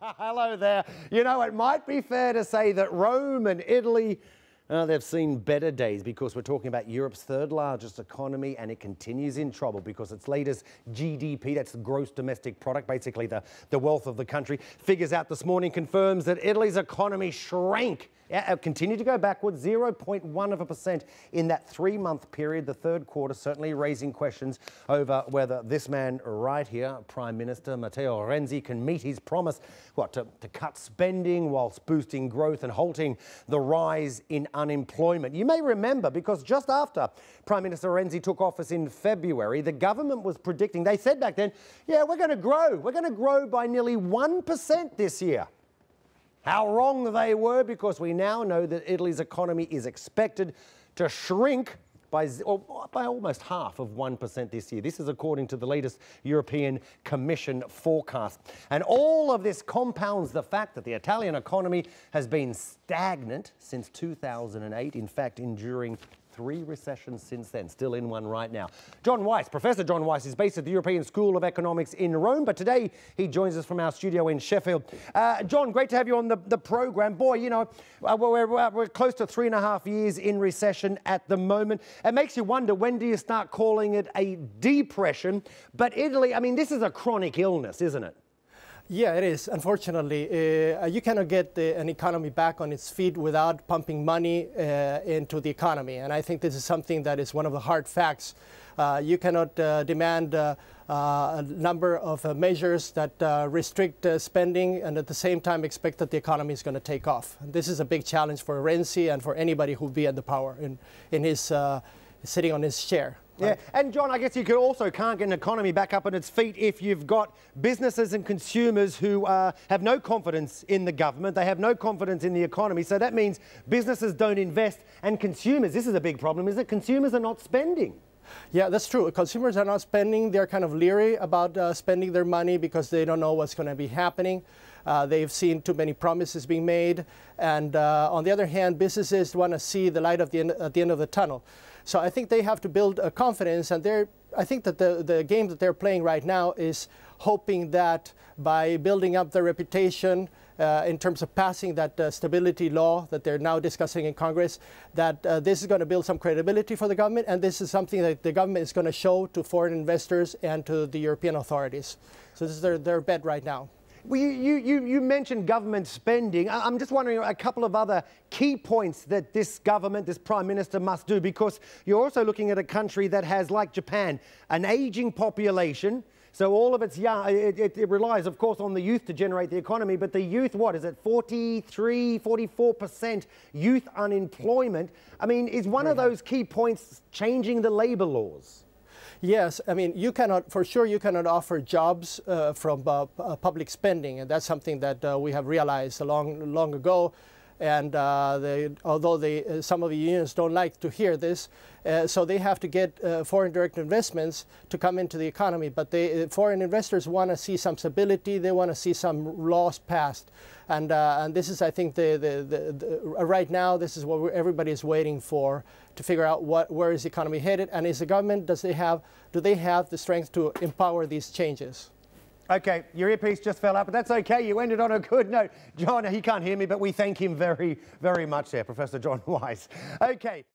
Hello there. You know, it might be fair to say that Rome and Italy, they've seen better days, because we're talking about Europe's third largest economy, and it continues in trouble because its latest GDP, that's the gross domestic product, basically the wealth of the country, figures out this morning confirms that Italy's economy shrank. Continued to go backwards, 0.1% in that 3-month period. The third quarter certainly raising questions over whether this man right here, Prime Minister Matteo Renzi, can meet his promise, to cut spending whilst boosting growth and halting the rise in unemployment. You may remember, because just after Prime Minister Renzi took office in February, the government was predicting, they said back then, yeah, we're going to grow by nearly 1% this year. How wrong they were, because we now know that Italy's economy is expected to shrink by almost half of 1% this year. This is according to the latest European Commission forecast. And all of this compounds the fact that the Italian economy has been stagnant since 2008, in fact, enduring 3 recessions since then, still in one right now. Professor John Wyse is based at the European School of Economics in Rome, but today he joins us from our studio in Sheffield. John, great to have you on the program. Boy, you know, we're close to 3.5 years in recession at the moment. It makes you wonder, when do you start calling it a depression? But Italy, I mean, this is a chronic illness, isn't it? Yeah, it is. Unfortunately, you cannot get an economy back on its feet without pumping money into the economy. And I think this is something that is one of the hard facts. You cannot demand a number of measures that restrict spending and at the same time expect that the economy is going to take off. And this is a big challenge for Renzi and for anybody who will be at the power in his sitting on his chair. Yeah, and John, I guess you can't get an economy back up on its feet if you've got businesses and consumers who have no confidence in the government, they have no confidence in the economy, so that means businesses don't invest, and consumers, this is a big problem, is that consumers are not spending. Yeah, that's true. Consumers are not spending. They're kind of leery about spending their money because they don't know what's going to be happening. They've seen too many promises being made. And on the other hand, businesses want to see the light at the end of the tunnel. So I think they have to build confidence. And I think that the game that they're playing right now is hoping that by building up their reputation in terms of passing that stability law that they're now discussing in Congress, that this is going to build some credibility for the government, and this is something that the government is going to show to foreign investors and to the European authorities. So this is their bet right now. Well, you mentioned government spending. I'm just wondering a couple of other key points that this government, this Prime Minister must do, because you're also looking at a country that has, like Japan, an aging population. So all of its young, it relies, of course, on the youth to generate the economy. But the youth, what is it, 43, 44% youth unemployment? I mean, is one of those key points changing the labor laws? Yes, I mean, you cannot offer jobs from public spending, and that's something that we have realized long ago. And although some of the unions don't like to hear this, so they have to get foreign direct investments to come into the economy. But foreign investors want to see some stability. They want to see some laws passed. And this is, I think, right now, this is what everybody is waiting for, to figure out where is the economy headed, and is the government, do they have the strength to empower these changes? Okay, your earpiece just fell out, but that's okay. You ended on a good note. John, he can't hear me, but we thank him very, very much there, Professor John Wyse. Okay.